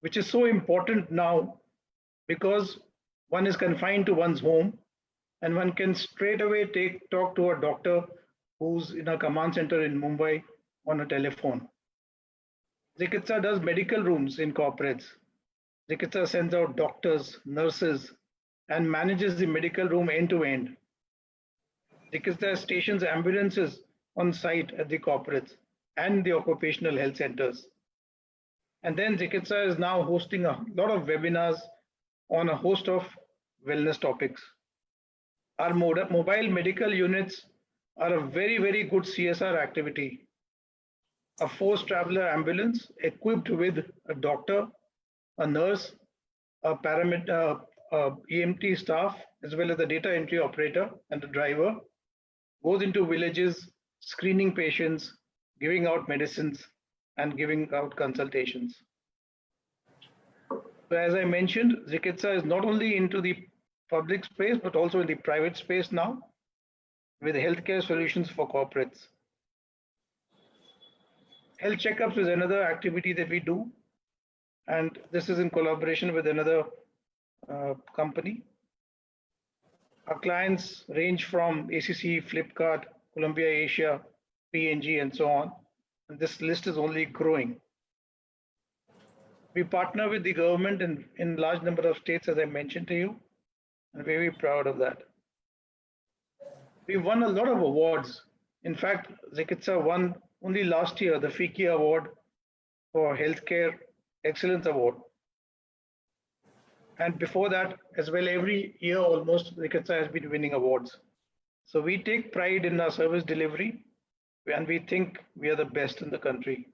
which is so important now because one is confined to one's home and one can straight away talk to a doctor who's in a command center in Mumbai on a telephone. Ziqitza does medical rooms in corporates. Ziqitza sends out doctors, nurses, and manages the medical room end to end. Ziqitza stations ambulances on site at the corporates and the occupational health centers. And then Ziqitza is now hosting a lot of webinars on a host of wellness topics. Our mobile medical units are a very, very good CSR activity. A forced traveler ambulance equipped with a doctor, a nurse, a EMT staff, as well as the data entry operator and the driver, goes into villages, screening patients, giving out medicines, and giving out consultations. So as I mentioned, Ziqitza is not only into the public space, but also in the private space now, with healthcare solutions for corporates. Health checkups is another activity that we do, and this is in collaboration with another company. Our clients range from ACC, Flipkart, Columbia Asia, P&G, and so on. And this list is only growing. We partner with the government in large number of states, as I mentioned to you, and we're very proud of that. We won a lot of awards. In fact, Ziqitza won only last year the FICCI Award for Healthcare Excellence Award. And before that, as well, every year almost, Ziqitza has been winning awards. So we take pride in our service delivery, and we think we are the best in the country.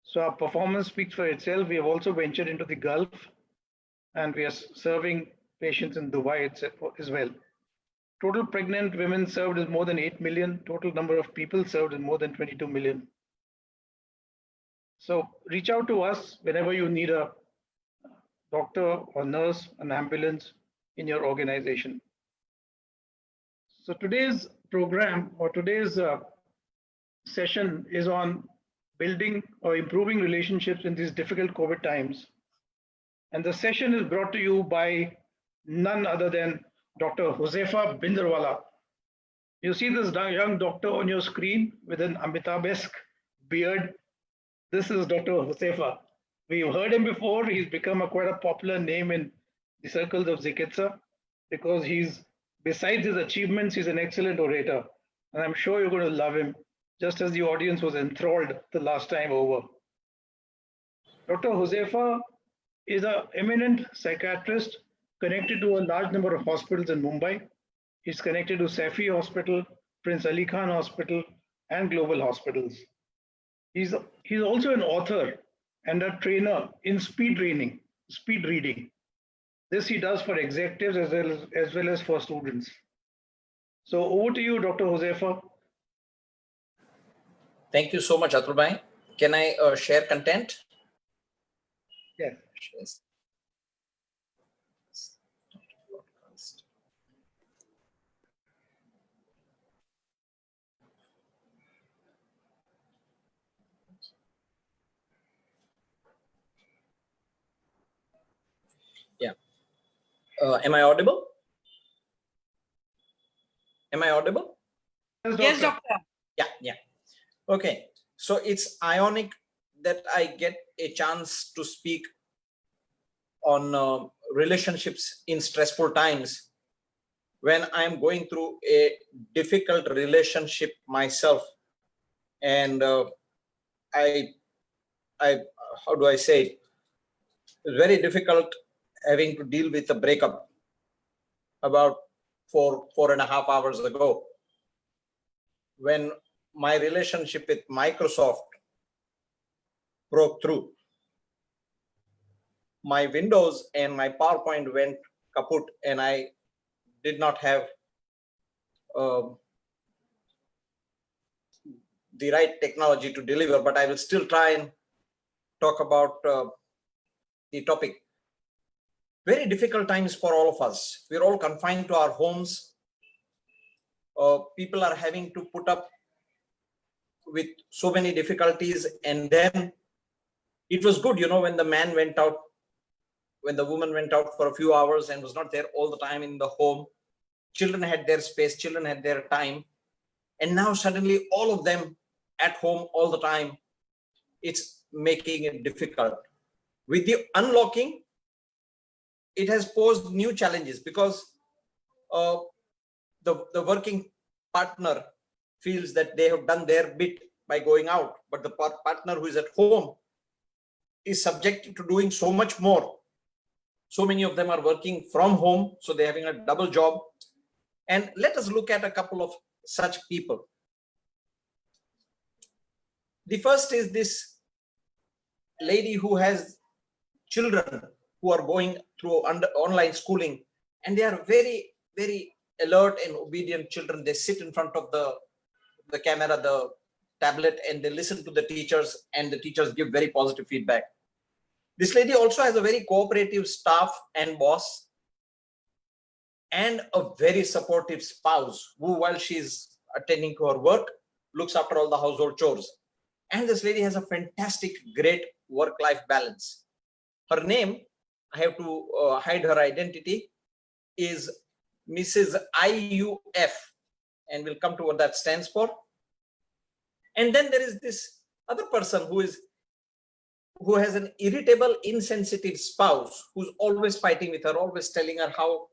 So our performance speaks for itself. We have also ventured into the Gulf, and we are serving patients in Dubai as well. Total pregnant women served is more than 8 million. Total number of people served is more than 22 million. So reach out to us whenever you need a doctor or nurse, an ambulance in your organization. So today's program or today's session is on building or improving relationships in these difficult COVID times. And the session is brought to you by none other than Dr. Hozefa A. Bhinderwala. You see this young doctor on your screen with an Amitabh-esque beard. This is Dr. Hozefa. We've heard him before. He's become quite a popular name in the circles of Ziqitza because besides his achievements, he's an excellent orator. And I'm sure you're going to love him, just as the audience was enthralled the last time over. Dr. Hozefa is an eminent psychiatrist connected to a large number of hospitals in Mumbai. He's connected to Safi Hospital, Prince Ali Khan Hospital, and global hospitals. He's also an author and a trainer in speed reading. This he does for executives as well as for students. So over to you, Dr. Hozefa. Thank you so much, Atul bhai. Can I share content? Yes. Yes. Yeah. Am I audible? Am I audible? Yes, doctor. Yeah. Okay. So it's ironic that I get a chance to speak on relationships in stressful times when I'm going through a difficult relationship myself. And how do I say it? It's very difficult having to deal with a breakup about 4.5 hours ago, when my relationship with Microsoft broke through. My Windows and my PowerPoint went kaput, and I did not have the right technology to deliver, but I will still try and talk about the topic. Very difficult times for all of us. We're all confined to our homes. People are having to put up with so many difficulties, and then It was good, when the man went out, when the woman went out for a few hours and was not there all the time in the home. Children had their space, children had their time. And now suddenly all of them at home all the time, it's making it difficult. With the unlocking, it has posed new challenges because the working partner feels that they have done their bit by going out, but the partner who is at home is subjected to doing so much more. So many of them are working from home, so they're having a double job. And let us look at a couple of such people. The first is this lady who has children who are going through online schooling, and they are very, very alert and obedient children. They sit in front of the camera, the tablet, and they listen to the teachers, and the teachers give very positive feedback. This lady also has a very cooperative staff and boss, and a very supportive spouse who, while she's attending to her work, looks after all the household chores. And this lady has a fantastic, great work-life balance. Her name, I have to hide her identity, is Mrs. IUF, and we'll come to what that stands for. And then there is this other person who has an irritable, insensitive spouse who's always fighting with her, always telling her how,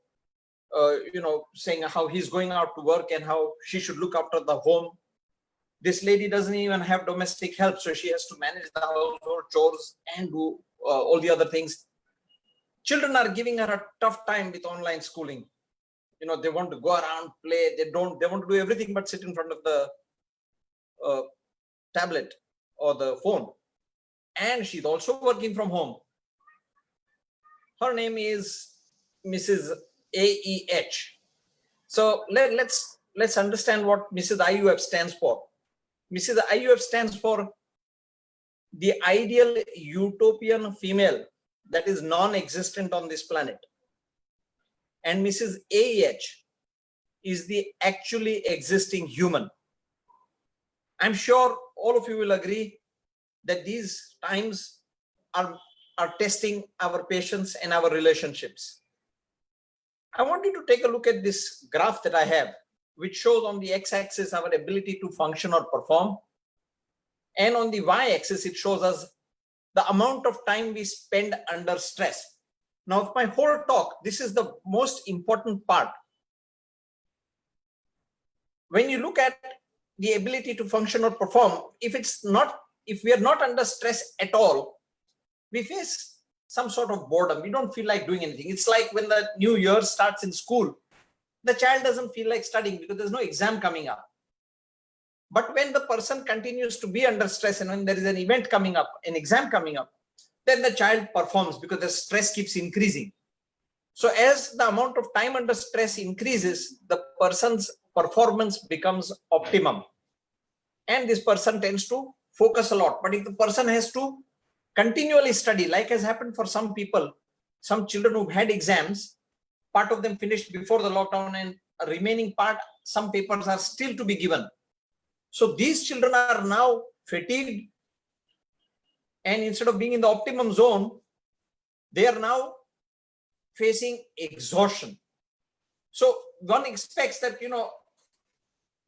saying how he's going out to work and how she should look after the home. This lady doesn't even have domestic help, so she has to manage the household chores and do all the other things. Children are giving her a tough time with online schooling. They want to go around, play. They want to do everything but sit in front of the tablet or the phone. And she's also working from home. Her name is Mrs. AEH. So let's understand what Mrs. IUF stands for. Mrs. IUF stands for the ideal utopian female that is non-existent on this planet. And Mrs. AEH is the actually existing human. I'm sure all of you will agree that these times are testing our patience and our relationships. I want you to take a look at this graph that I have, which shows on the x-axis our ability to function or perform. And on the y-axis, it shows us the amount of time we spend under stress. Now, of my whole talk, this is the most important part. When you look at the ability to function or perform, if we are not under stress at all, we face some sort of boredom. We don't feel like doing anything. It's like when the new year starts in school, the child doesn't feel like studying because there's no exam coming up. But when the person continues to be under stress and when there is an event coming up, an exam coming up, then the child performs because the stress keeps increasing. So as the amount of time under stress increases, the person's performance becomes optimum. And this person tends to focus a lot. But if the person has to continually study, like has happened for some people, some children who've had exams, part of them finished before the lockdown and a remaining part, some papers are still to be given. So these children are now fatigued, and instead of being in the optimum zone, they are now facing exhaustion. So one expects that,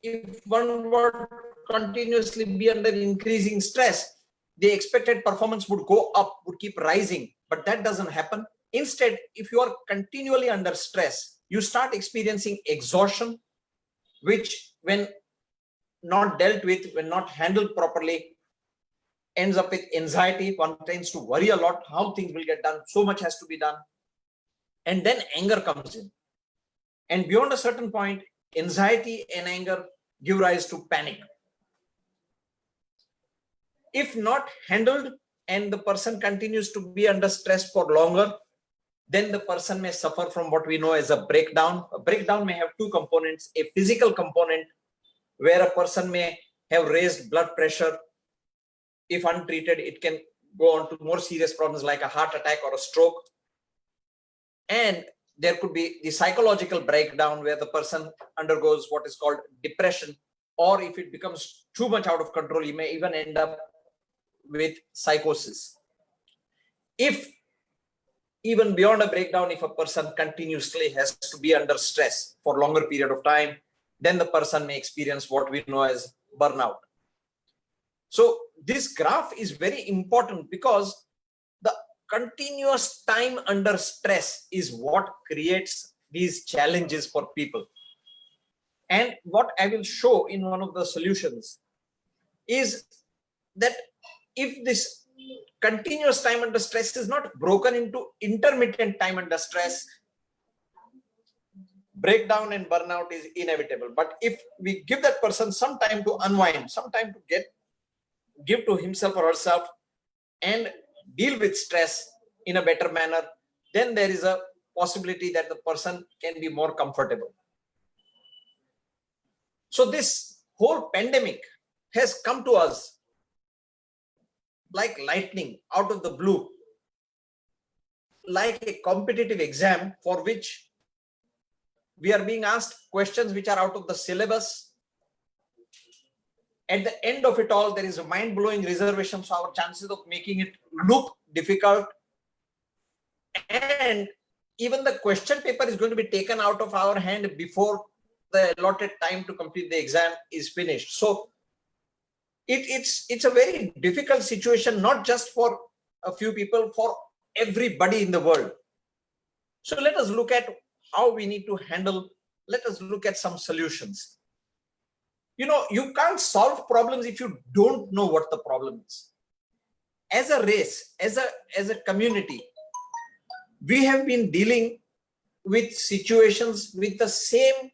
if one were continuously be under increasing stress, the expected performance would go up, would keep rising, but that doesn't happen. Instead, if you are continually under stress, you start experiencing exhaustion, which when not dealt with, when not handled properly, ends up with anxiety. One tends to worry a lot how things will get done. So much has to be done. And then anger comes in. And beyond a certain point, anxiety and anger give rise to panic. If not handled and the person continues to be under stress for longer, then the person may suffer from what we know as a breakdown. A breakdown may have two components: a physical component, where a person may have raised blood pressure. If untreated, it can go on to more serious problems like a heart attack or a stroke. And there could be the psychological breakdown where the person undergoes what is called depression, or if it becomes too much out of control, you may even end up with psychosis. If even beyond a breakdown, if a person continuously has to be under stress for longer period of time, then the person may experience what we know as burnout. So this graph is very important because the continuous time under stress is what creates these challenges for people. And what I will show in one of the solutions is that if this continuous time under stress is not broken into intermittent time under stress, breakdown and burnout is inevitable. But if we give that person some time to unwind, some time to give to himself or herself and deal with stress in a better manner, then there is a possibility that the person can be more comfortable. So this whole pandemic has come to us like lightning out of the blue, like a competitive exam for which we are being asked questions which are out of the syllabus. At the end of it all, there is a mind-blowing reservation, so our chances of making it look difficult, and even the question paper is going to be taken out of our hand before the allotted time to complete the exam is finished. So it's a very difficult situation, not just for a few people, for everybody in the world. So let us look at how we need to handle, let us look at some solutions. You know, you can't solve problems if you don't know what the problem is. As a race, as a community, we have been dealing with situations with the same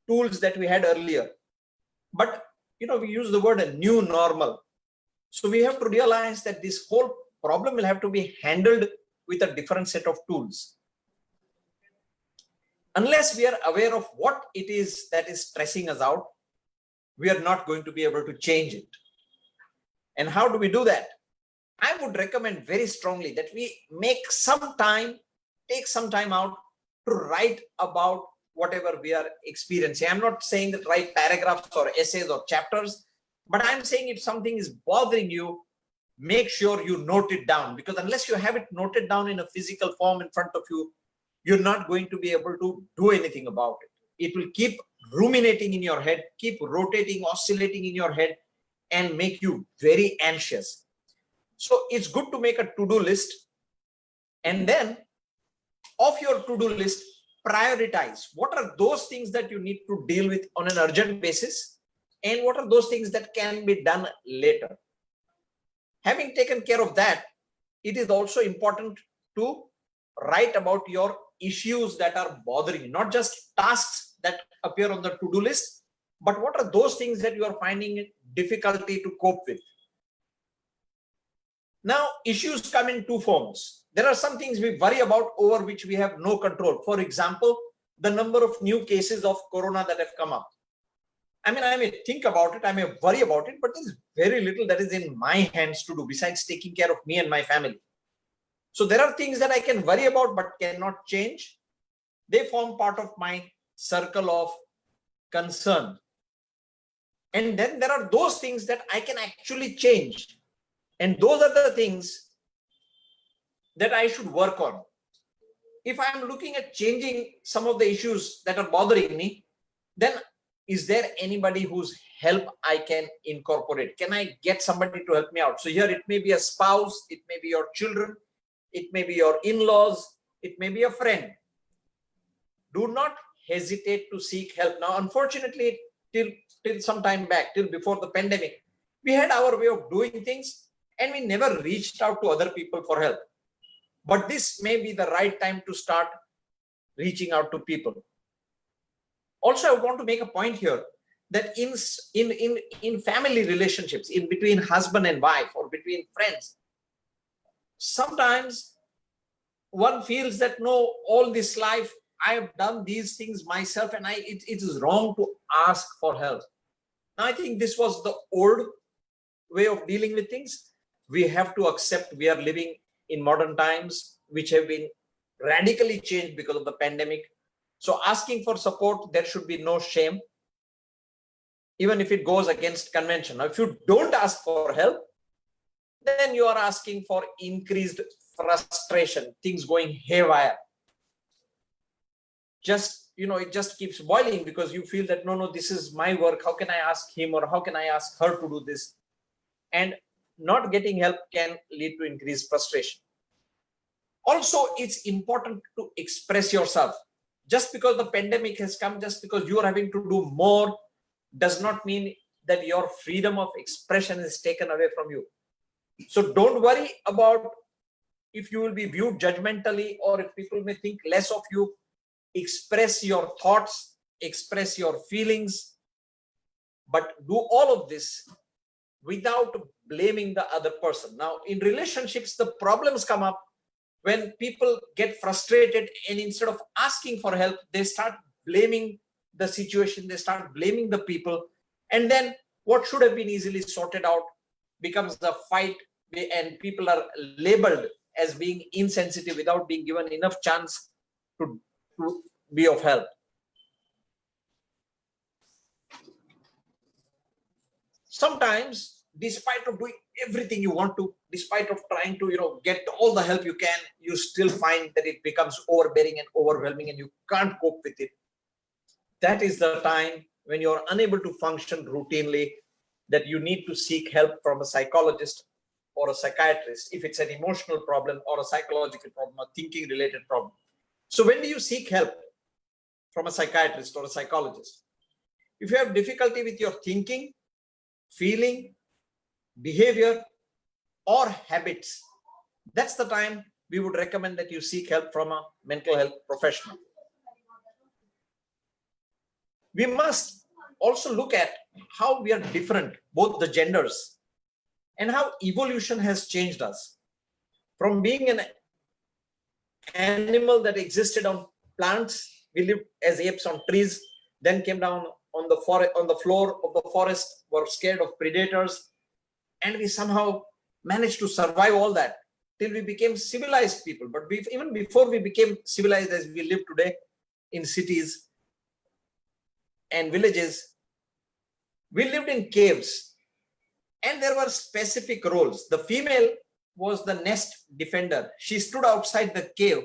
tools that we had earlier. But, you know, we use the word a new normal. So we have to realize that this whole problem will have to be handled with a different set of tools. Unless we are aware of what it is that is stressing us out, we are not going to be able to change it. And how do we do that? I would recommend very strongly that we make some time, take some time out to write about whatever we are experiencing. I'm not saying that write paragraphs or essays or chapters, but I'm saying if something is bothering you, make sure you note it down, because unless you have it noted down in a physical form in front of you, you're not going to be able to do anything about it. It will keep ruminating in your head, keep rotating, oscillating in your head, and make you very anxious. So it's good to make a to-do list, and then of your to-do list, prioritize what are those things that you need to deal with on an urgent basis, and what are those things that can be done later. Having taken care of that, it is also important to write about your issues that are bothering you, not just tasks that appear on the to-do list, but what are those things that you are finding difficulty to cope with. Now, issues come in two forms. There are some things we worry about over which we have no control. For example, the number of new cases of corona that have come up. I mean, I may think about it, I may worry about it, but there is very little that is in my hands to do besides taking care of me and my family. So there are things that I can worry about but cannot change. They form part of my circle of concern. And then there are those things that I can actually change. And those are the things that I should work on. If I'm looking at changing some of the issues that are bothering me, then is there anybody whose help I can incorporate? Can I get somebody to help me out? So here it may be a spouse, it may be your children, it may be your in-laws, it may be a friend. Do not hesitate to seek help. Now, unfortunately, till some time back, till before the pandemic, we had our way of doing things and we never reached out to other people for help. But this may be the right time to start reaching out to people. Also, I want to make a point here that in family relationships, in between husband and wife or between friends, sometimes one feels that no, all this life I have done these things myself and it is wrong to ask for help. Now, I think this was the old way of dealing with things. We have to accept we are living in modern times, which have been radically changed because of the pandemic. So asking for support, there should be no shame, even if it goes against convention. Now, if you don't ask for help, then you are asking for increased frustration, things going haywire. Just, it just keeps boiling because you feel that, no, this is my work. How can I ask him or how can I ask her to do this? And not getting help can lead to increased frustration. Also, it's important to express yourself. Just because the pandemic has come, just because you are having to do more, does not mean that your freedom of expression is taken away from you. So don't worry about if you will be viewed judgmentally or if people may think less of you. Express your thoughts, express your feelings, but do all of this without blaming the other person. Now, in relationships, the problems come up when people get frustrated and instead of asking for help, they start blaming the situation, they start blaming the people, and then what should have been easily sorted out becomes a fight, and people are labeled as being insensitive without being given enough chance to be of help. Sometimes, despite of doing everything you want to, despite of trying to get all the help you can, you still find that it becomes overbearing and overwhelming and you can't cope with it. That is the time when you're unable to function routinely, that you need to seek help from a psychologist or a psychiatrist if it's an emotional problem or a psychological problem, a thinking related problem. So when do you seek help from a psychiatrist or a psychologist? If you have difficulty with your thinking, feeling, behavior, or habits, that's the time we would recommend that you seek help from a mental health professional. We must also look at how we are different, both the genders, and how evolution has changed us. From being an animal that existed on plants, we lived as apes on trees, then came down on the forest, on the floor of the forest, were scared of predators, and we somehow managed to survive all that till we became civilized people. But even before we became civilized as we live today in cities and villages, we lived in caves, and there were specific roles. The female was the nest defender. She stood outside the cave,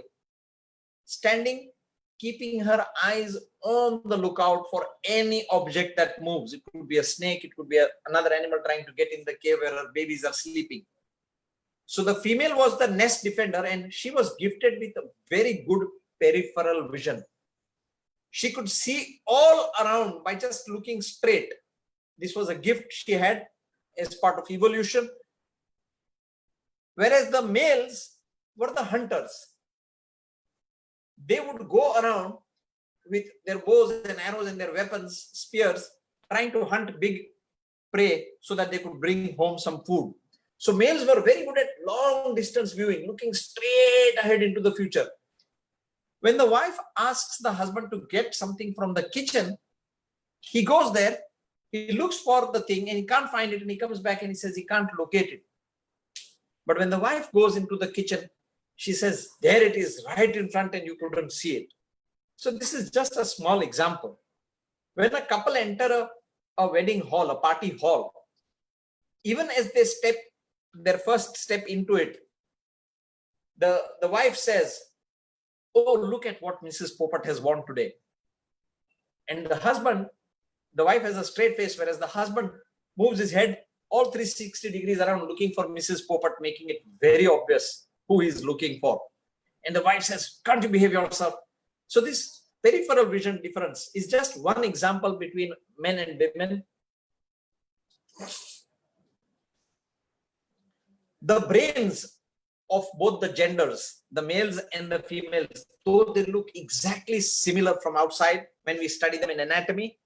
standing, keeping her eyes on the lookout for any object that moves. It could be a snake, it could be another animal trying to get in the cave where her babies are sleeping. So the female was the nest defender, and she was gifted with a very good peripheral vision. She could see all around by just looking straight. This was a gift she had as part of evolution. Whereas the males were the hunters. They would go around with their bows and arrows and their weapons, spears, trying to hunt big prey so that they could bring home some food. So males were very good at long distance viewing, looking straight ahead into the future. When the wife asks the husband to get something from the kitchen, he goes there, he looks for the thing and he can't find it, and he comes back and he says he can't locate it. But when the wife goes into the kitchen, she says, there it is, right in front, and you couldn't see it. So this is just a small example. When a couple enter a wedding hall, a party hall, even as they step their first step into it, the wife says, oh, look at what Mrs. Popat has worn today. And the wife has a straight face, whereas the husband moves his head all 360 degrees around looking for Mrs. Popat, making it very obvious who he's looking for. And the wife says, can't you behave yourself? So this peripheral vision difference is just one example between men and women. The brains of both the genders, the males and the females, though they look exactly similar from outside when we study them in anatomy,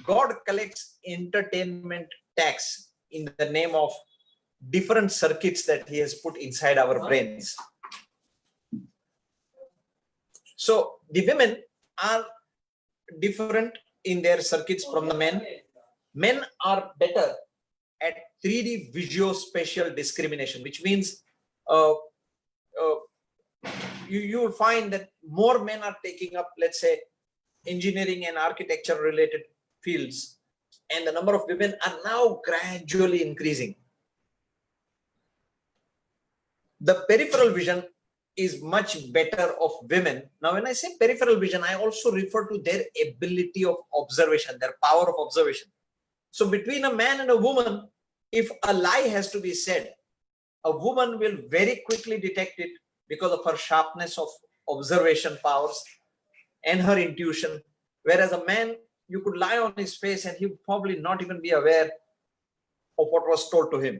God collects entertainment tax in the name of different circuits that he has put inside our brains. So the women are different in their circuits from the men. Men are better at 3D visuospatial discrimination, which means you will find that more men are taking up, let's say, engineering and architecture related fields, and the number of women are now gradually increasing. The peripheral vision is much better of women. Now, when I say peripheral vision, I also refer to their ability of observation, their power of observation. So between a man and a woman, if a lie has to be said, a woman will very quickly detect it because of her sharpness of observation powers and her intuition. Whereas a man, you could lie on his face and he would probably not even be aware of what was told to him.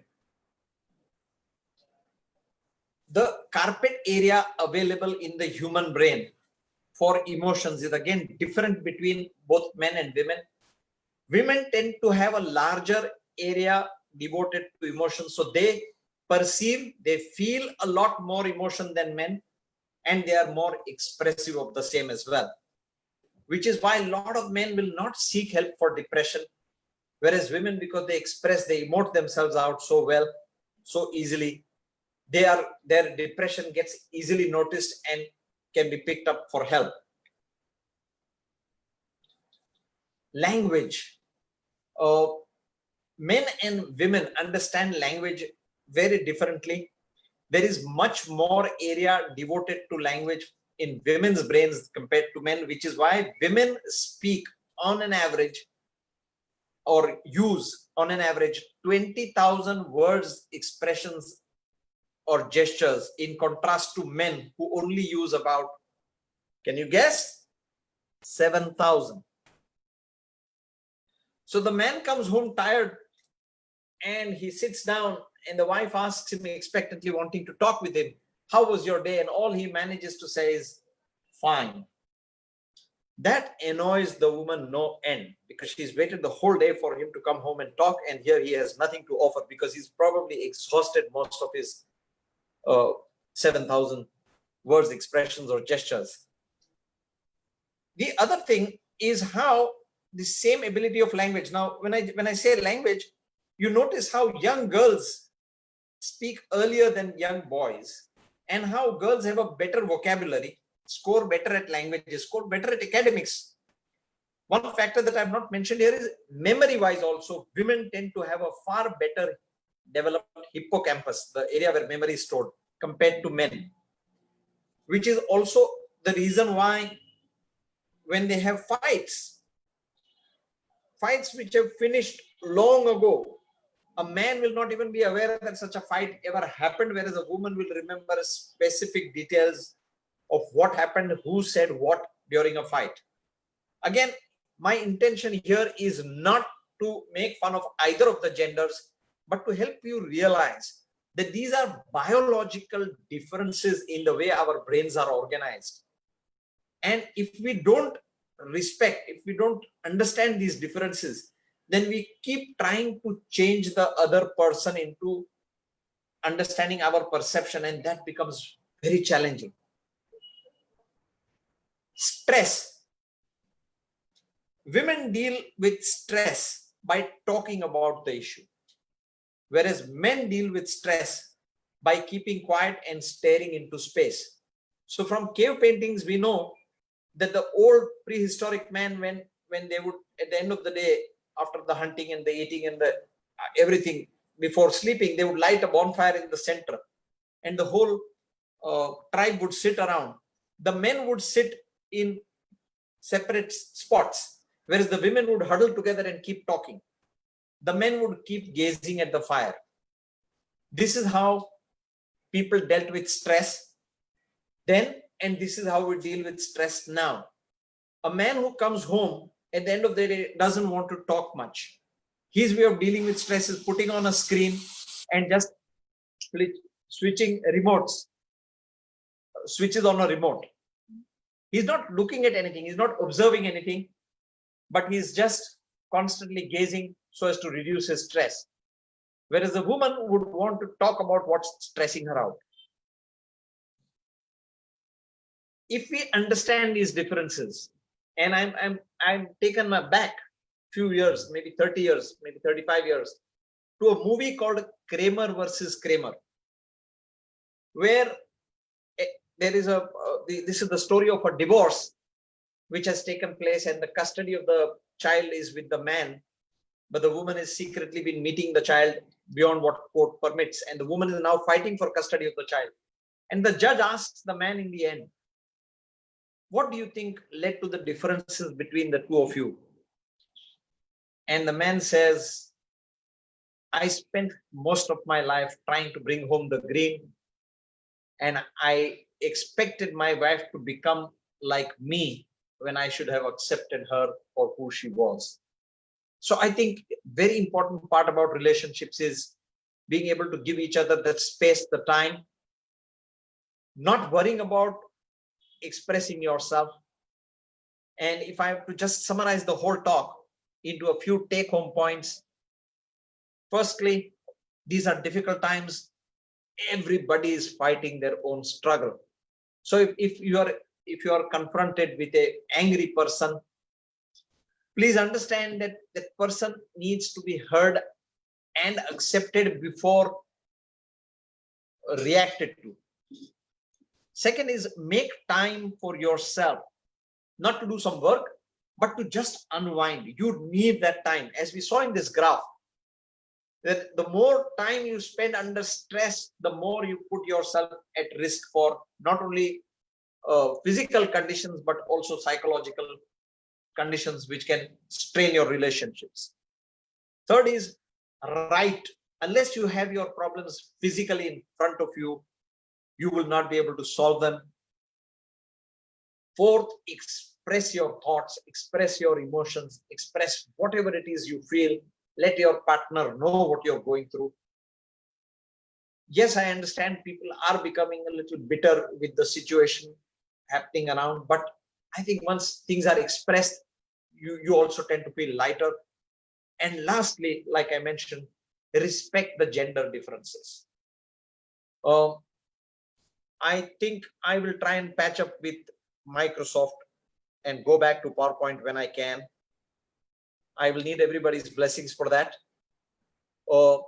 The carpet area available in the human brain for emotions is again different between both men and women. Women tend to have a larger area devoted to emotions. So they perceive, they feel a lot more emotion than men, and they are more expressive of the same as well. Which is why a lot of men will not seek help for depression, whereas women, because they express, they emote themselves out so well, so easily, their depression gets easily noticed and can be picked up for help. Language. Men and women understand language very differently. There is much more area devoted to language in women's brains compared to men, which is why women speak on an average or use on an average 20,000 words, expressions, or gestures, in contrast to men who only use about, can you guess? 7,000. So the man comes home tired and he sits down and the wife asks him expectantly, wanting to talk with him, how was your day? And all he manages to say is, fine. That annoys the woman no end, because she's waited the whole day for him to come home and talk, and here he has nothing to offer because he's probably exhausted most of his 7,000 words, expressions, or gestures. The other thing is how the same ability of language. Now, when I say language, you notice how young girls speak earlier than young boys, and how girls have a better vocabulary, score better at languages, score better at academics. One factor that I've not mentioned here is memory-wise also, women tend to have a far better developed hippocampus, the area where memory is stored, compared to men, which is also the reason why when they have fights which have finished long ago, a man will not even be aware that such a fight ever happened, whereas a woman will remember specific details of what happened, who said what during a fight. Again, my intention here is not to make fun of either of the genders, but to help you realize that these are biological differences in the way our brains are organized. And if we don't respect, if we don't understand these differences, then we keep trying to change the other person into understanding our perception, and that becomes very challenging. Stress. Women deal with stress by talking about the issue, whereas men deal with stress by keeping quiet and staring into space. So from cave paintings, we know that the old prehistoric man, when they would, at the end of the day, after the hunting and the eating and the everything, before sleeping, they would light a bonfire in the center, and the whole tribe would sit around. The men would sit in separate spots, whereas the women would huddle together and keep talking. The men would keep gazing at the fire. This is how people dealt with stress then, and this is how we deal with stress now. A man who comes home at the end of the day doesn't want to talk much. His way of dealing with stress is putting on a screen and just switching remotes, switches on a remote. He's not looking at anything, he's not observing anything, but he's just constantly gazing so as to reduce his stress. Whereas the woman would want to talk about what's stressing her out. If we understand these differences, and I'm taken back few years, maybe 30 years, maybe 35 years, to a movie called Cramer versus Kramer, where there is this is the story of a divorce which has taken place, and the custody of the child is with the man. but the woman has secretly been meeting the child beyond what court permits, and the woman is now fighting for custody of the child. And the judge asks the man in the end, what do you think led to the differences between the two of you? And the man says, I spent most of my life trying to bring home the green, and I expected my wife to become like me when I should have accepted her for who she was. So I think very important part about relationships is being able to give each other that space, the time, not worrying about expressing yourself. And if I have to just summarize the whole talk into a few take-home points, firstly, these are difficult times. Everybody is fighting their own struggle. So if you are confronted with an angry person, please understand that that person needs to be heard and accepted before reacted to. Second is make time for yourself, not to do some work, but to just unwind. You need that time. As we saw in this graph, that the more time you spend under stress, the more you put yourself at risk for not only physical conditions, but also psychological conditions which can strain your relationships. Third is write. Unless you have your problems physically in front of you, you will not be able to solve them. Fourth, express your thoughts, express your emotions, express whatever it is you feel. Let your partner know what you're going through. Yes, I understand people are becoming a little bitter with the situation happening around, but I think once things are expressed, you also tend to feel lighter. And lastly, like I mentioned, respect the gender differences. I think I will try and patch up with Microsoft and go back to PowerPoint when I can. I will need everybody's blessings for that. Over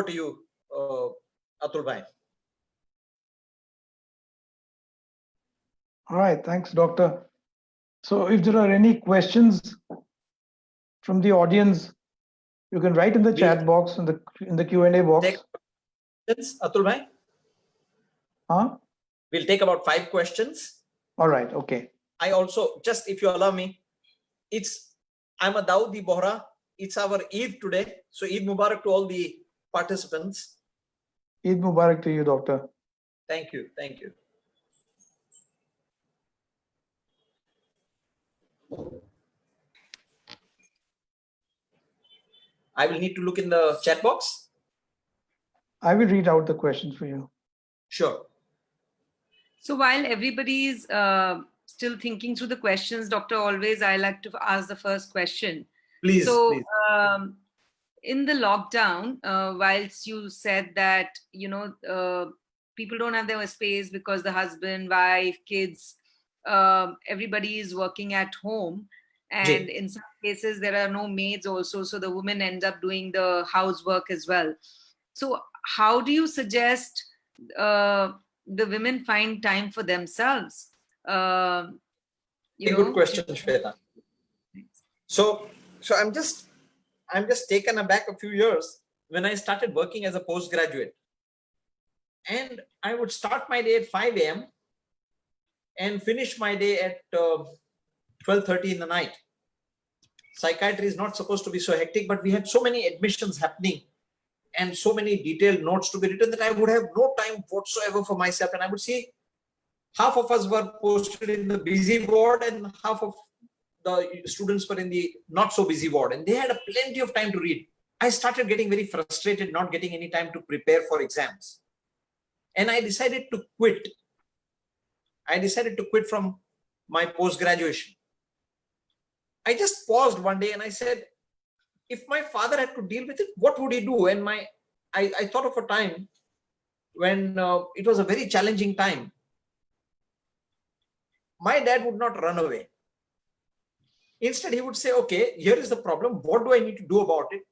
to you, Atul bhai. All right, thanks, Doctor. So if there are any questions from the audience, you can write in the chat box, in the Q&A box. Questions, Atul bhai? Huh? We'll take about 5 questions. All right, okay. I also, just if you allow me, I'm a Dawoodi Bohra. It's our Eid today. So Eid Mubarak to all the participants. Eid Mubarak to you, Doctor. Thank you. Thank you. I will need to look in the chat box. I will read out the questions for you. Sure. So while everybody is still thinking through the questions, Doctor, always I like to ask the first question. Please. So please. In the lockdown, whilst you said that, people don't have their space because the husband, wife, kids, everybody is working at home. And in some cases, there are no maids also. So the women end up doing the housework as well. So how do you suggest the women find time for themselves? A good question, Shweta. So I'm just taken aback a few years when I started working as a postgraduate. And I would start my day at 5 a.m. and finish my day at 12:30 in the night. Psychiatry is not supposed to be so hectic, but we had so many admissions happening and so many detailed notes to be written that I would have no time whatsoever for myself. And I would see half of us were posted in the busy ward and half of the students were in the not so busy ward, and they had plenty of time to read. I started getting very frustrated, not getting any time to prepare for exams. And I decided to quit. I decided to quit from my post-graduation. I just paused one day and I said, if my father had to deal with it, what would he do? And I thought of a time when it was a very challenging time. My dad would not run away. Instead, he would say, okay, here is the problem. What do I need to do about it?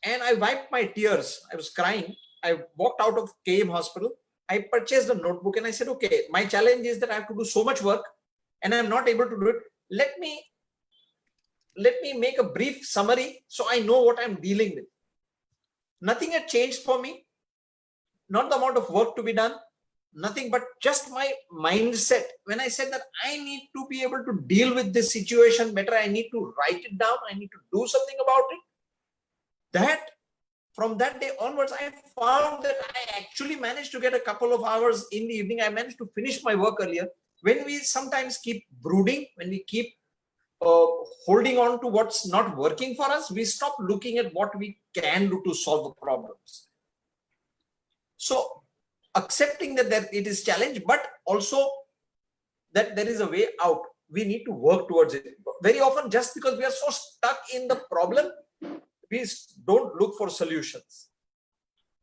And I wiped my tears. I was crying. I walked out of KM hospital. I purchased a notebook and I said, okay, my challenge is that I have to do so much work and I'm not able to do it. let me make a brief summary so I know what I'm dealing with. Nothing had changed for me, not the amount of work to be done, nothing but just my mindset. When I said that I need to be able to deal with this situation better, I need to write it down, I need to do something about it. That from that day onwards, I found that I actually managed to get a couple of hours in the evening. I managed to finish my work earlier. When we sometimes keep brooding, when we keep holding on to what's not working for us, we stop looking at what we can do to solve the problems. So accepting that it is challenge, but also that there is a way out. We need to work towards it. Very often, just because we are so stuck in the problem, we don't look for solutions.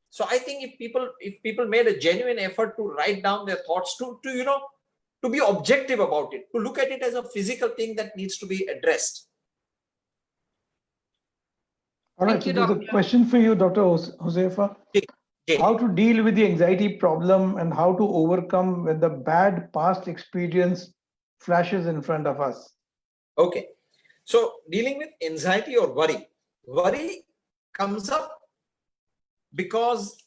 So I think if people made a genuine effort to write down their thoughts, to be objective about it, to look at it as a physical thing that needs to be addressed. All right, Thank you, so there's a Doctor. question for you, Dr. Hozefa. How to deal with the anxiety problem and how to overcome when the bad past experience flashes in front of us. Okay, so dealing with anxiety or worry. Worry comes up because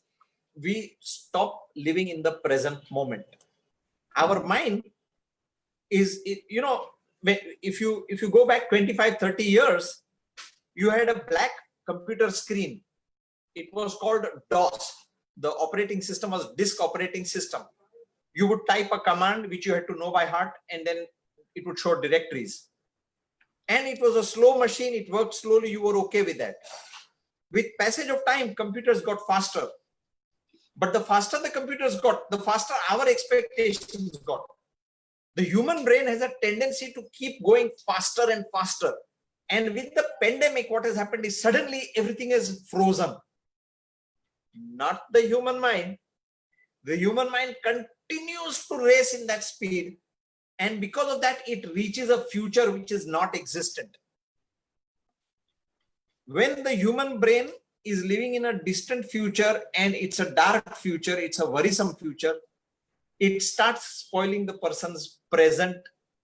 we stop living in the present moment. Our mind is, if you go back 25-30 years, you had a black computer screen. It was called DOS. The operating system was disk operating system. You would type a command which you had to know by heart, and then it would show directories. And it was a slow machine. It worked slowly. You were okay with that. With passage of time, computers got faster. But the faster the computers got, the faster our expectations got. The human brain has a tendency to keep going faster and faster. And with the pandemic, what has happened is suddenly everything is frozen. Not the human mind. The human mind continues to race in that speed. And because of that, it reaches a future which is not existent. When the human brain is living in a distant future and it's a dark future, it's a worrisome future, it starts spoiling the person's present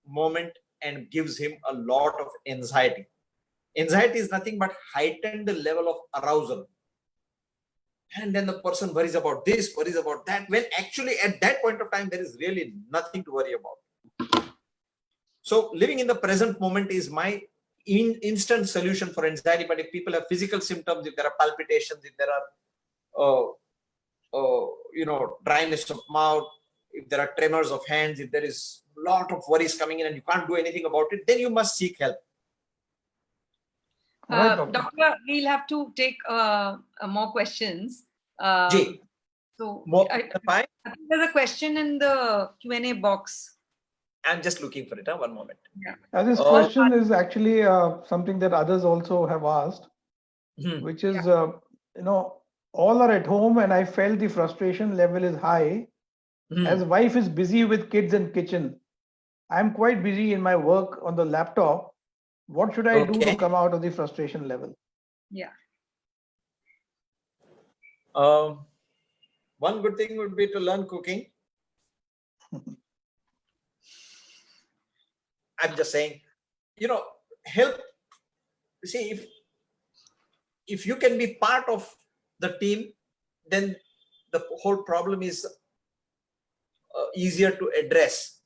moment and gives him a lot of anxiety. Anxiety is nothing but heightened level of arousal. And then the person worries about this, worries about that, when actually at that point of time, there is really nothing to worry about. So living in the present moment is my instant solution for anxiety. But if people have physical symptoms, if there are palpitations, if there are dryness of mouth, if there are tremors of hands, if there is a lot of worries coming in and you can't do anything about it, then you must seek help. All right, Doctor. Doctor, we'll have to take more questions. So I think there's a question in the Q&A box. I'm just looking for it. One moment. Yeah. This question is actually something that others also have asked, which is, all are at home and I felt the frustration level is high. As wife is busy with kids and kitchen, I'm quite busy in my work on the laptop. What should I do to come out of the frustration level? Yeah. One good thing would be to learn cooking. I'm just saying, help. See, if you can be part of the team, then the whole problem is easier to address.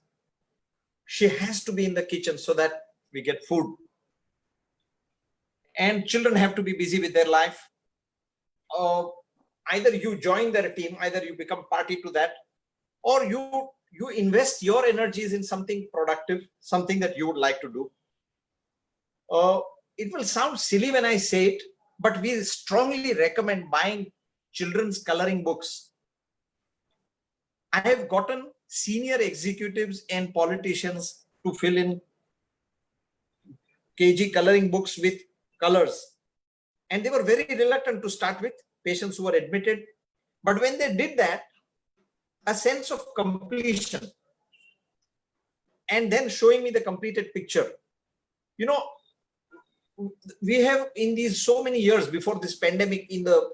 She has to be in the kitchen so that we get food. And children have to be busy with their life. Either you join their team, either you become party to that, or you invest your energies in something productive, something that you would like to do. It will sound silly when I say it, but we strongly recommend buying children's coloring books. I have gotten senior executives and politicians to fill in KG coloring books with colors. And they were very reluctant to start with, patients who were admitted. But when they did that, a sense of completion and then showing me the completed picture. We have in these so many years before this pandemic, in the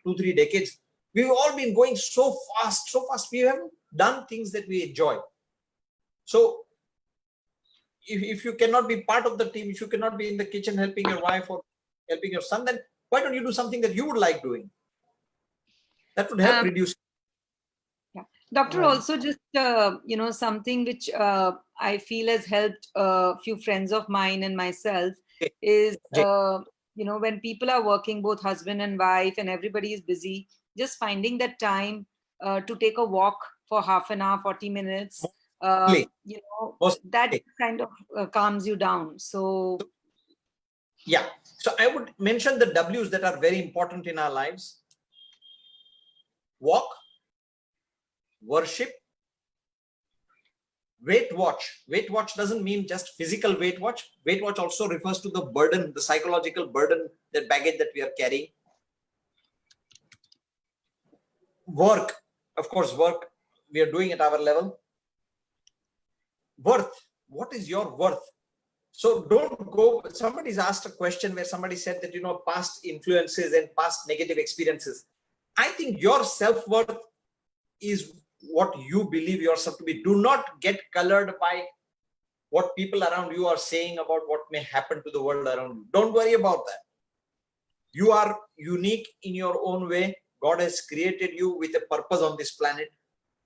2-3 decades, we've all been going so fast. We haven't done things that we enjoy. So if you cannot be part of the team, if you cannot be in the kitchen helping your wife or helping your son, then why don't you do something that you would like doing? That would help reduce. Yeah. Doctor, also just, something which I feel has helped a few friends of mine and myself is, when people are working, both husband and wife, and everybody is busy, just finding that time to take a walk for half an hour, 40 minutes, that kind of calms you down. So, yeah. So I would mention the W's that are very important in our lives. Walk, worship, weight watch. Weight watch doesn't mean just physical weight watch. Weight watch also refers to the burden, the psychological burden, the baggage that we are carrying. Work, of course, work we are doing at our level. Worth, what is your worth? So don't go, somebody's asked a question where somebody said that, past influences and past negative experiences. I think your self-worth is what you believe yourself to be. Do not get colored by what people around you are saying about what may happen to the world around you. Don't worry about that. You are unique in your own way. God has created you with a purpose on this planet,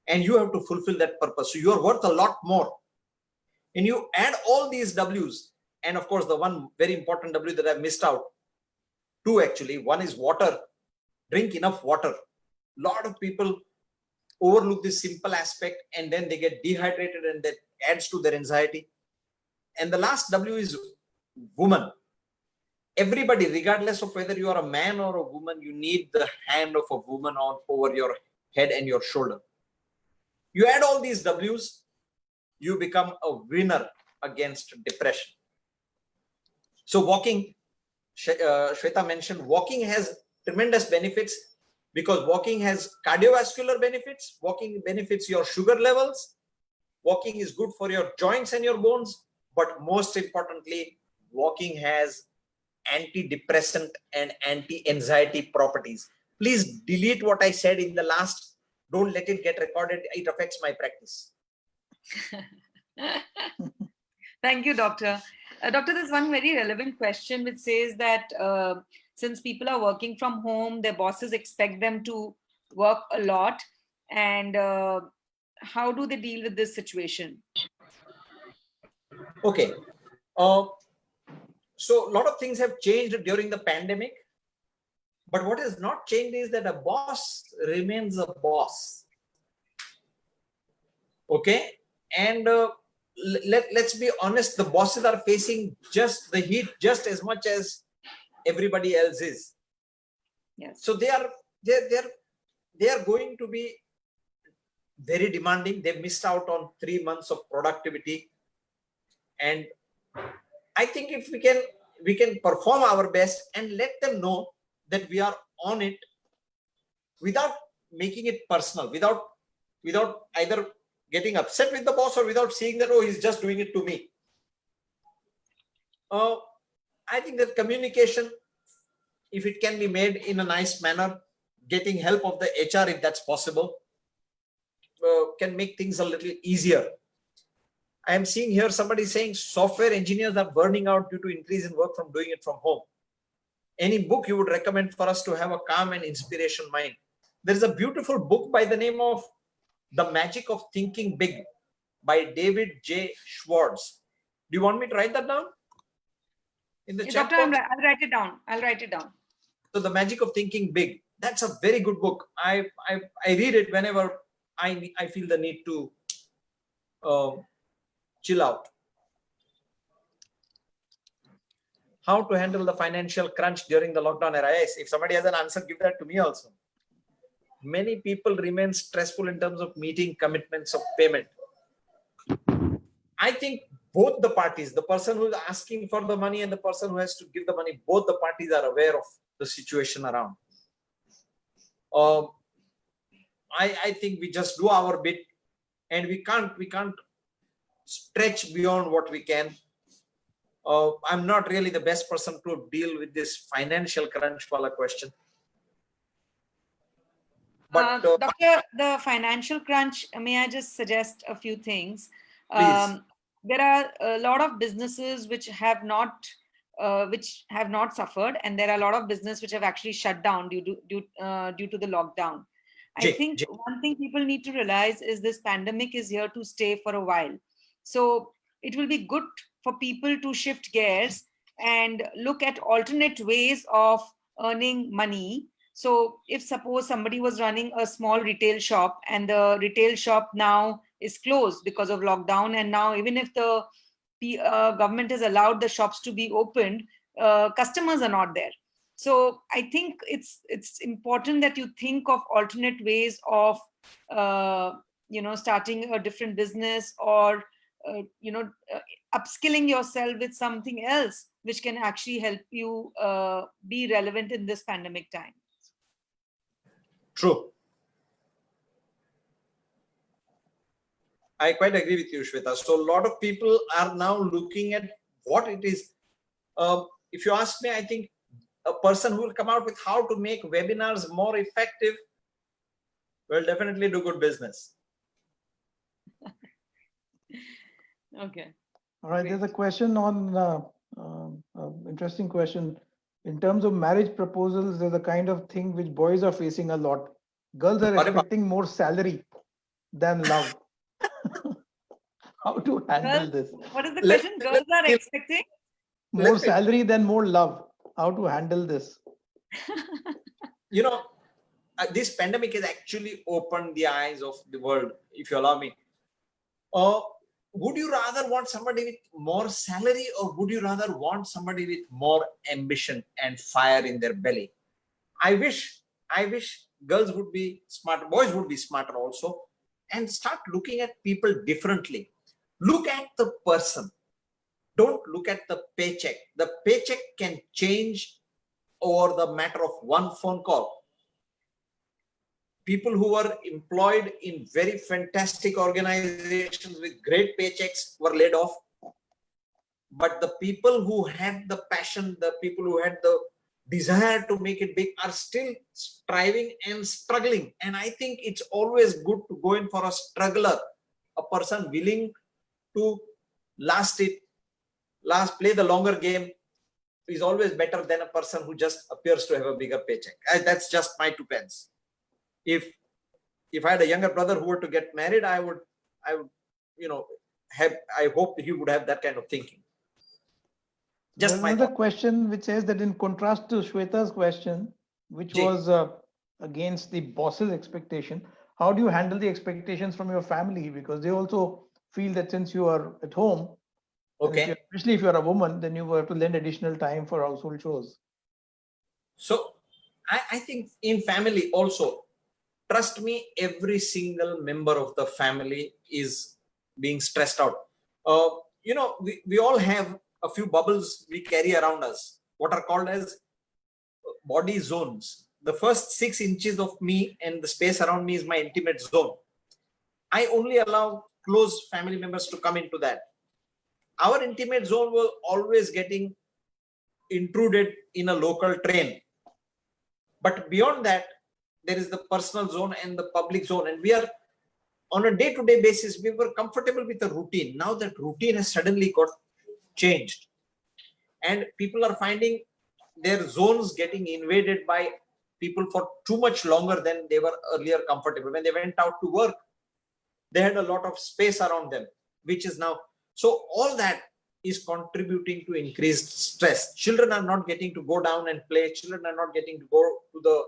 and you have to fulfill that purpose. So you are worth a lot more. And you add all these W's, and of course, the one very important W that I missed out, two actually. One is water. Drink enough water. A lot of people overlook this simple aspect, and then they get dehydrated, and that adds to their anxiety. And the last W is woman. Everybody, regardless of whether you are a man or a woman, you need the hand of a woman over your head and your shoulder. You add all these W's, you become a winner against depression. So walking, Shweta mentioned, walking has tremendous benefits, because walking has cardiovascular benefits. Walking benefits your sugar levels. Walking is good for your joints and your bones. But most importantly, walking has antidepressant and anti-anxiety properties. Please delete what I said in the last. Don't let it get recorded. It affects my practice. Thank you, Doctor. Doctor, there's one very relevant question which says that since people are working from home, their bosses expect them to work a lot. And how do they deal with this situation? Okay. So a lot of things have changed during the pandemic. But what has not changed is that a boss remains a boss. Okay. And let's be honest, the bosses are facing just the heat just as much as everybody else is. Yes. So they are going to be very demanding. They've missed out on 3 months of productivity. And I think if we can perform our best and let them know that we are on it without making it personal, without either getting upset with the boss or without seeing that, oh, he's just doing it to me. I think that communication, if it can be made in a nice manner, getting help of the HR if that's possible, can make things a little easier. I am seeing here somebody saying software engineers are burning out due to increase in work from doing it from home. Any book you would recommend for us to have a calm and inspiration mind? There is a beautiful book by the name of The Magic of Thinking Big by David J. Schwartz. Do you want me to write that down in the chat box? Doctor, I'll write it down. I'll write it down. So The Magic of Thinking Big. That's a very good book. I read it whenever I feel the need to chill out. How to handle the financial crunch during the lockdown era? Yes, if somebody has an answer, give that to me also. Many people remain stressful in terms of meeting commitments of payment. I think both the parties, the person who is asking for the money and the person who has to give the money, both the parties are aware of the situation around. I think we just do our bit, and we can't stretch beyond what we can. I'm not really the best person to deal with this financial crunch wala question. But Doctor, the financial crunch, may I just suggest a few things? Please. there are a lot of businesses which have not suffered, and there are a lot of business which have actually shut down due to the lockdown. I Jay, think one thing people need to realize is this pandemic is here to stay for a while. So it will be good for people to shift gears and look at alternate ways of earning money. So if suppose somebody was running a small retail shop and the retail shop now is closed because of lockdown, and now even if the government has allowed the shops to be opened, customers are not there. So I think it's important that you think of alternate ways of starting a different business, or upskilling yourself with something else which can actually help you be relevant in this pandemic time. true. I quite agree with you, Shweta. So a lot of people are now looking at what it is. If you ask me, I think a person who will come out with how to make webinars more effective will definitely do good business. Okay. All right, Great. there's a question on interesting question. In terms of marriage proposals, there's a kind of thing which boys are facing a lot. Girls are expecting more salary than love. How to handle Girls, this? what is the Let- question? let- Girls are let- expecting? More Let me- salary than more love. How to handle this? You know, this pandemic has actually opened the eyes of the world, if you allow me. Would you rather want somebody with more salary, or would you rather want somebody with more ambition and fire in their belly? I wish girls would be smart, boys would be smarter also, and start looking at people differently. Look at the person. Don't look at the paycheck. The paycheck can change over the matter of one phone call. People who were employed in very fantastic organizations with great paychecks were laid off. But the people who had the passion, the people who had the desire to make it big are still striving and struggling. And I think it's always good to go in for a struggler, a person willing to play the longer game is always better than a person who just appears to have a bigger paycheck. That's just my 2 pence. If I had a younger brother who were to get married, I would, I hope he would have that kind of thinking. Just There's my another thought. question which says that in contrast to Shweta's question, which Jay. was against the boss's expectation, how do you handle the expectations from your family? Because they also feel that since you are at home, and Okay. especially if you're a woman, then you have to lend additional time for household chores. So I think in family also, trust me, every single member of the family is being stressed out. We all have a few bubbles we carry around us, what are called as body zones. The first 6 inches of me and the space around me is my intimate zone. I only allow close family members to come into that. Our intimate zone was always getting intruded in a local train. But beyond that, there is the personal zone and the public zone. And we are on a day-to-day basis, we were comfortable with the routine. Now that routine has suddenly got changed. And people are finding their zones getting invaded by people for too much longer than they were earlier comfortable. When they went out to work, they had a lot of space around them, which is now. So all that is contributing to increased stress. Children are not getting to go down and play. Children are not getting to go to the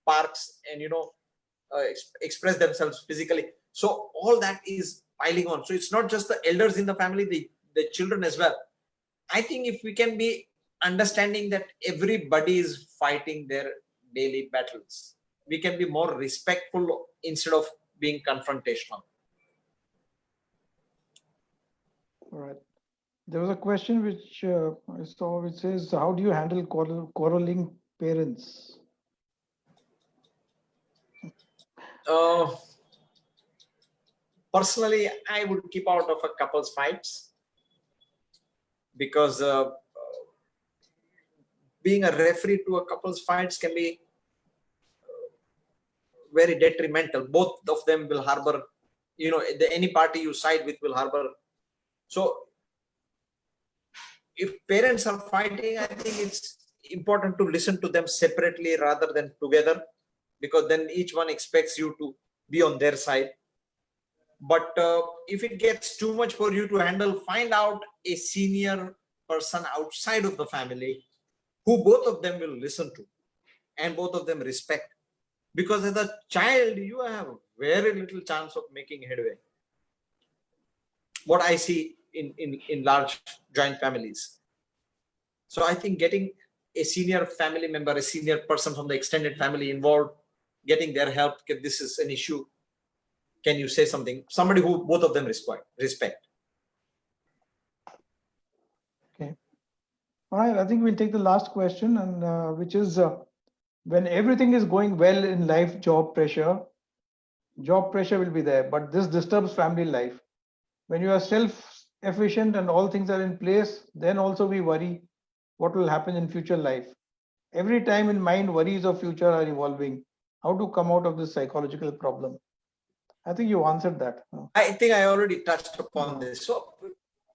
parks and, express themselves physically. So all that is piling on. So it's not just the elders in the family, the children as well. I think if we can be understanding that everybody is fighting their daily battles, we can be more respectful instead of being confrontational. All right. There was a question which I saw which says, how do you handle quarreling parents? Personally, I would keep out of a couple's fights because being a referee to a couple's fights can be very detrimental. Both of them will harbor, any party you side with will harbor So if parents are fighting, I think it's important to listen to them separately rather than together, because then each one expects you to be on their side. But if it gets too much for you to handle, find out a senior person outside of the family who both of them will listen to and both of them respect. Because as a child, you have very little chance of making headway. What I see in large joint families. So I think getting a senior family member, a senior person from the extended family involved, getting their help, if this is an issue, can you say something? Somebody who both of them respect. Okay. All right. I think we'll take the last question, and which is when everything is going well in life, job pressure will be there, but this disturbs family life. When you are self-efficient and all things are in place, then also we worry what will happen in future life. Every time in mind, worries of future are evolving. How to come out of this psychological problem? I think you answered that. I think I already touched upon this. So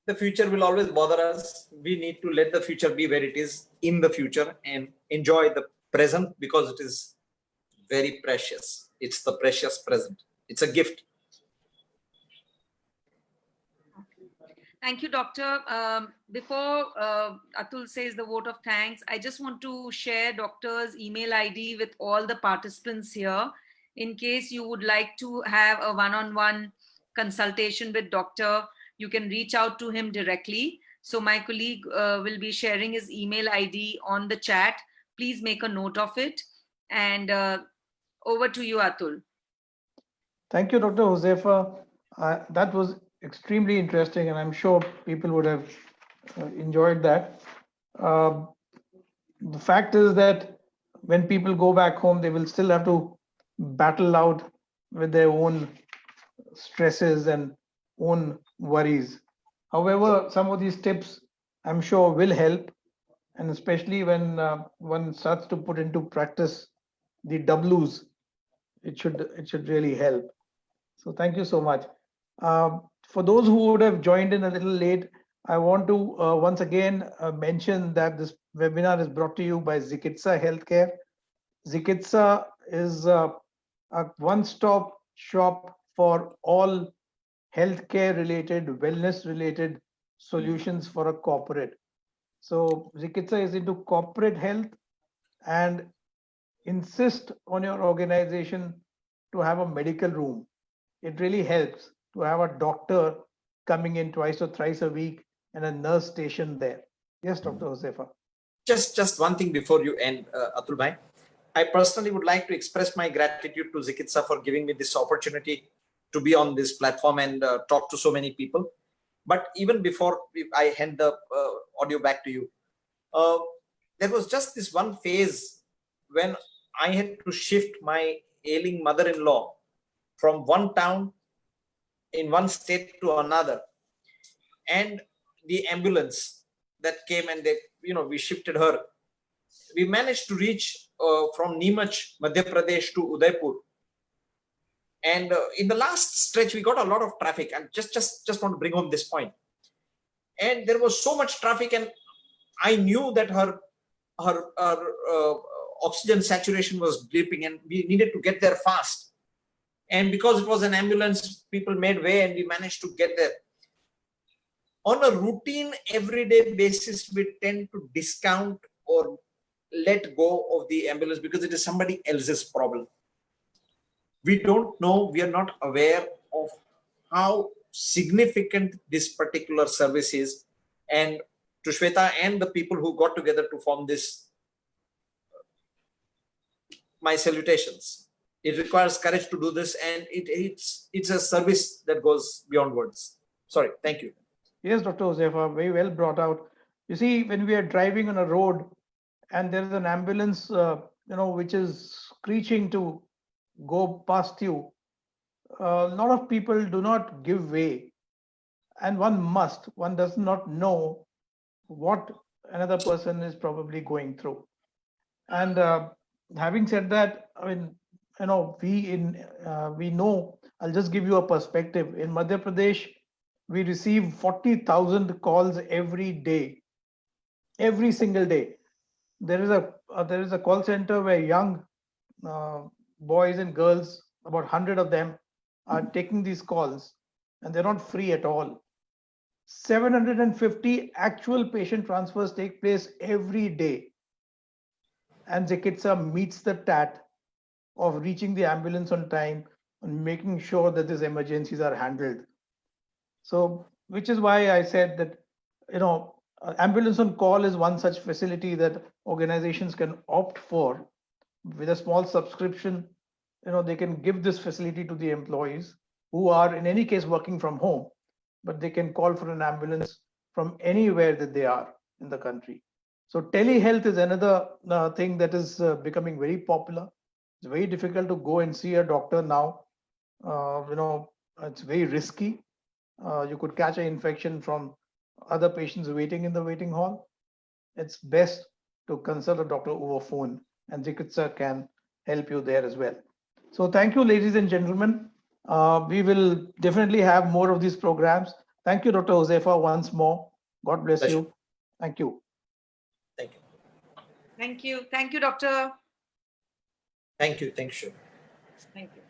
the future will always bother us. We need to let the future be where it is in the future and enjoy the present, because it is very precious. It's the precious present. It's a gift. Thank you, Doctor. Before Atul says the vote of thanks, I just want to share Doctor's email ID with all the participants here. In case you would like to have a one-on-one consultation with Doctor, you can reach out to him directly. So my colleague will be sharing his email ID on the chat. Please make a note of it. And over to you, Atul. Thank you, Dr. Hozefa. That was extremely interesting, and I'm sure people would have enjoyed that. The fact is that when people go back home, they will still have to battle out with their own stresses and own worries. However, some of these tips I'm sure will help, and especially when one starts to put into practice the W's, it should really help. So thank you so much. For those who would have joined in a little late, I want to once again mention that this webinar is brought to you by Ziqitza Healthcare. Ziqitza is a one-stop shop for all healthcare related, wellness related solutions for a corporate. So Ziqitza is into corporate health and insist on your organization to have a medical room. It really helps to have a doctor coming in twice or thrice a week and a nurse station there. Yes, Dr. Hozefa. Just one thing before you end, Atul bhai. I personally would like to express my gratitude to Ziqitza for giving me this opportunity to be on this platform and talk to so many people. But even before I hand the audio back to you, there was just this one phase when I had to shift my ailing mother-in-law from one town in one state to another, and the ambulance that came and we shifted her. We managed to reach from Neemach, Madhya Pradesh to Udaipur, and in the last stretch we got a lot of traffic. And just want to bring home this point. And there was so much traffic, and I knew that her oxygen saturation was dipping, and we needed to get there fast. And because it was an ambulance, people made way and we managed to get there. On a routine, everyday basis, we tend to discount or let go of the ambulance because it is somebody else's problem. We don't know, we are not aware of how significant this particular service is. And to Shweta and the people who got together to form this, my salutations. It requires courage to do this, and it's a service that goes beyond words. Sorry, thank you. Yes, Dr. Hozefa, very well brought out. You see, when we are driving on a road and there is an ambulance, which is screeching to go past you, a lot of people do not give way, and one does not know what another person is probably going through. And having said that, I mean, we know, I'll just give you a perspective. In Madhya Pradesh, we receive 40,000 calls every day, every single day. There is a call center where young boys and girls, about 100 of them, are taking these calls, and they're not free at all. 750 actual patient transfers take place every day, and Ziqitza meets the tat of reaching the ambulance on time and making sure that these emergencies are handled. So, which is why I said that, ambulance on call is one such facility that organizations can opt for. With a small subscription, they can give this facility to the employees who are in any case working from home, but they can call for an ambulance from anywhere that they are in the country. So telehealth is another thing that is becoming very popular. It's very difficult to go and see a doctor now. It's very risky. You could catch an infection from other patients waiting in the waiting hall. It's best to consult a doctor over phone, and Ziqitza can help you there as well. So thank you, ladies and gentlemen. We will definitely have more of these programs. Thank you, Dr. Hozefa, once more. God bless Pleasure. you. Thank you. Thank you. Thank you. Thank you, doctor. Thank you. Thank you. Thank you.